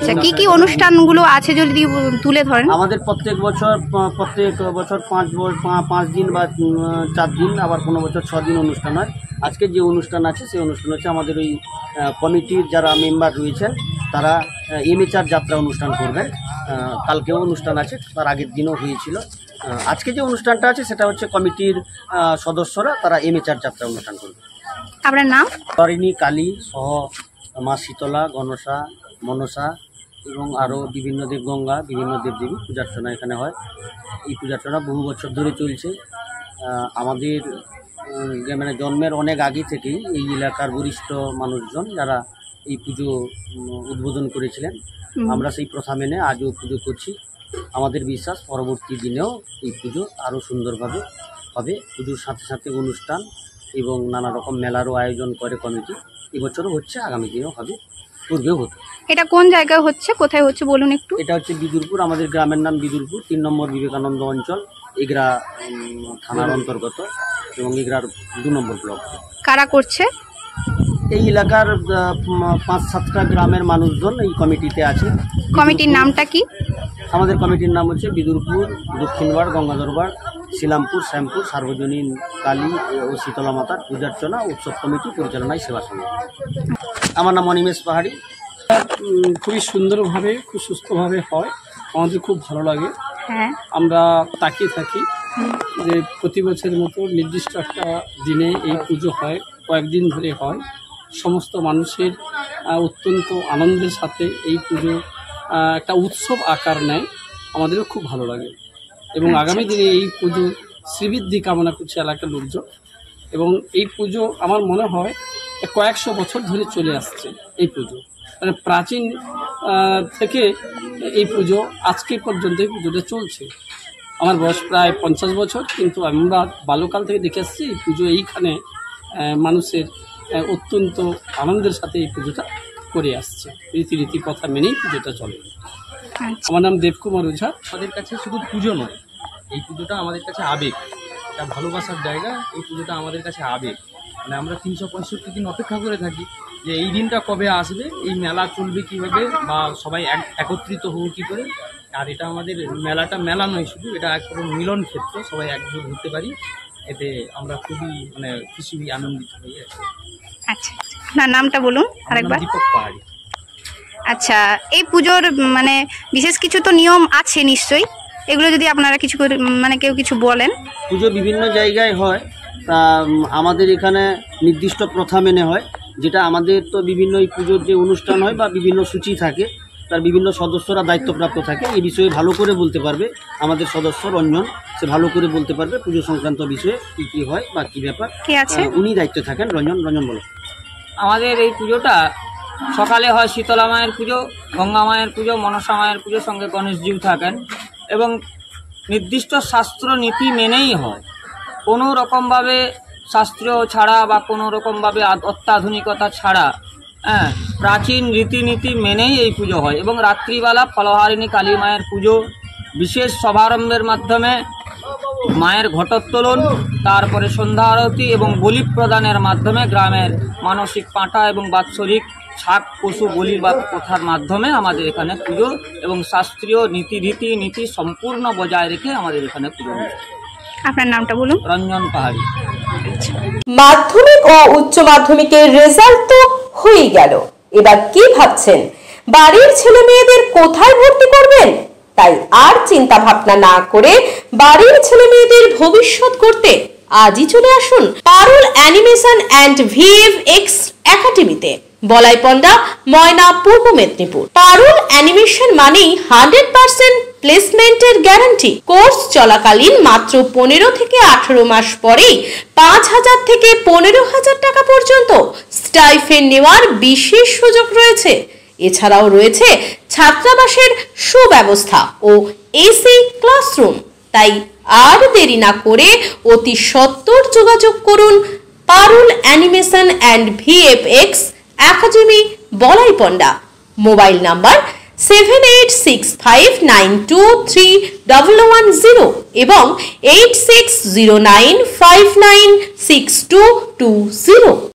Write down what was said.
আচ্ছা, কি কি অনুষ্ঠানগুলো আছে যদি তুলে ধরেন? আমাদের প্রত্যেক বছর 5 দিন বা 4 দিন, আবার কোনো বছর 6 দিন অনুষ্ঠান হয়। আজকে যে অনুষ্ঠান আছে সেই অনুষ্ঠান হচ্ছে আমাদের ওই কমিটির যারা মেম্বার রয়েছেন তারা এমএচআর যাত্রা অনুষ্ঠান করবেন। কালকেও অনুষ্ঠান আছে, তার আগের দিনও হয়েছিল। আজকে যে অনুষ্ঠানটা আছে সেটা হচ্ছে কমিটির সদস্যরা তারা এমএচআর যাত্রা অনুষ্ঠান করবে। আপনার নাম? তারিণী, কালী সহ মা শীতলা, গণসা, মনসা এবং আরও বিভিন্ন দেবগঙ্গা, বিভিন্ন দেবদেবী পূজার্চনা এখানে হয়। এই পূজার্চনা বহু বছর ধরে চলছে। আমাদের মানে জন্মের অনেক আগে থেকেই এই এলাকার বরিষ্ঠ মানুষজন যারা এই পুজো উদ্বোধন করেছিলেন, আমরা সেই প্রথা মেনে আজও পুজো করছি। আমাদের বিশ্বাস পরবর্তী দিনেও এই পুজো আরও সুন্দরভাবে হবে। পুজোর সাথে সাথে অনুষ্ঠান এবং নানা রকম মেলারও আয়োজন করে কমিটি। এবছরও হচ্ছে, আগামী দিনেও হবে, পূর্বেও হতো। এটা কোন জায়গায় হচ্ছে, কোথায় হচ্ছে বলুন একটু? এটা হচ্ছে বিদুরপুর, আমাদের গ্রামের নাম বিদুরপুর, 3 নম্বর বিবেকানন্দ অঞ্চল, এগরা থানার অন্তর্গত এবং এগরার 2 নম্বর ব্লক। কারা করছে? এই এলাকার 5-7টা গ্রামের মানুষজন এই কমিটিতে আছে। কমিটির নামটা কি? আমাদের কমিটির নাম হচ্ছে বিদুরপুর, দক্ষিণবাড়, গঙ্গাধরবাড়, শিলামপুর, শ্যামপুর সার্বজনীন কালী ও শীতলা মাতার পূজার্চনা উৎসব কমিটি পরিচালনায় সেবা সমিতি। আমার নাম অনিমেষ পাহাড়ি। খুবই সুন্দরভাবে, খুব সুস্থভাবে হয়, আমাদের খুব ভালো লাগে। হ্যাঁ, আমরা তাকিয়ে থাকি যে প্রতি বছরের মতো নির্দিষ্ট একটা দিনে এই পুজো হয়, কয়েকদিন ধরে হয়। সমস্ত মানুষের অত্যন্ত আনন্দের সাথে এই পুজো একটা উৎসব আকার নেয়, আমাদেরও খুব ভালো লাগে। এবং আগামী দিনে এই পুজো শ্রীবৃদ্ধি কামনা করছে এলাকার লোকজন। এবং এই পুজো আমার মনে হয় কয়েকশো বছর ধরে চলে আসছে। এই পুজো মানে প্রাচীন থেকে এই পুজো আজকে পর্যন্ত এই পুজোটা চলছে। আমার বয়স প্রায় 50 বছর, কিন্তু আমরা বাল্যকাল থেকে দেখে আসছি এই পুজো এইখানে মানুষের অত্যন্ত আনন্দের সাথে এই পুজোটা করে আসছে। রীতি কথা মেনেই পুজোটা চলে। আমার নাম দেবকুমার ওঝা। আমাদের কাছে শুধু পুজো নয়, এই পুজোটা আমাদের কাছে আবেগ, একটা ভালোবাসার জায়গা। এই পুজোটা আমাদের কাছে আবেগ, মানে আমরা 365 দিন অপেক্ষা করে থাকি যে এই দিনটা কবে আসবে, এই মেলা চলবে কীভাবে, বা সবাই একত্রিত হবো কী করে। আর এটা আমাদের মেলাটা মেলা নয় শুধু, এটা একটা মিলন ক্ষেত্র, সবাই একযোগ হতে পারি, এতে আমরা খুবই মানে খুশি আনন্দিত হই। আচ্ছা, আপনার নামটা বলুন আরেকবার। দীপক পাহাড়ি। আচ্ছা, এই পুজোর মানে বিশেষ কিছু তো নিয়ম আছে নিশ্চয়ই, এগুলো যদি আপনারা কিছু করে মানে কেউ কিছু বলেন। পুজো বিভিন্ন জায়গায় হয়, তা আমাদের এখানে নির্দিষ্ট প্রথা মেনে হয়, যেটা আমাদের তো বিভিন্ন এই পুজোর যে অনুষ্ঠান হয় বা বিভিন্ন সূচি থাকে, তার বিভিন্ন সদস্যরা দায়িত্বপ্রাপ্ত থাকে। এই বিষয়ে ভালো করে বলতে পারবে আমাদের সদস্য রঞ্জন, সে ভালো করে বলতে পারবে পুজো সংক্রান্ত বিষয়ে কী কী হয় বা কী ব্যাপার। কে আছে? উনি দায়িত্বে থাকেন। রঞ্জন বলো। আমাদের এই পুজোটা সকালে হয় শীতলা মায়ের পুজো, গঙ্গা মায়ের পুজো, মনসা মায়ের পুজো, সঙ্গে গণেশজিউ থাকেন এবং নির্দিষ্ট শাস্ত্র নীতি মেনেই হয়। কোনো রকমভাবে শাস্ত্রীয় ছাড়া বা কোনো রকমভাবে অত্যাধুনিকতা ছাড়া প্রাচীন রীতিনীতি মেনেই এই পুজো হয়। এবং রাত্রিবেলা ফলহারিণী কালী মায়ের পুজো, বিশেষ সমারম্ভের মাধ্যমে মায়ের ঘটোত্তোলন, তারপরে সন্ধ্যা আরতি এবং বলি প্রদানের মাধ্যমে গ্রামের মানসিক পাঁঠা এবং বাৎসরিক ছাগ পশু বলির বা প্রথার মাধ্যমে আমাদের এখানে পুজো এবং শাস্ত্রীয় নীতি সম্পূর্ণ বজায় রেখে আমাদের এখানে পুজো হয়। আপনার নামটা বলুন। রঞ্জন পাহাড়ি। মাধ্যমিক ও উচ্চ মাধ্যমিকের রেজাল্ট তো হয়ে গেল, এবার কি ভাবছেন বাড়ির ছেলে মেয়েদের কোথায় ভর্তি করবেন? তাই আর চিন্তা ভাবনা না করে বাড়ির ছেলে মেয়েদের ভবিষ্যৎ করতে আজই চলে আসুন পারুল অ্যানিমেশন অ্যান্ড ভিএফএক্স একাডেমিতে, বলাইপন্ডা, ময়না, পূর্ব মেদিনীপুর। পারুল অ্যানিমেশন মানেই 100% প্লেসমেন্টের গ্যারান্টি। কোর্স চলাকালীন মাত্র 15 থেকে 18 মাস পরেই 5,000 থেকে 15,000 টাকা পর্যন্ত স্টাইফেন্ড নেওয়ার বিশেষ সুযোগ রয়েছে। এছাড়াও রয়েছে ছাত্রাবাসের সুব্যবস্থা ও এসি ক্লাসরুম। তাই আর দেরি না করে অতি সত্বর যোগাযোগ করুন Parul animation and VFX academy, Balaipanda. Mobile number 7865923110 এবং 8609596220।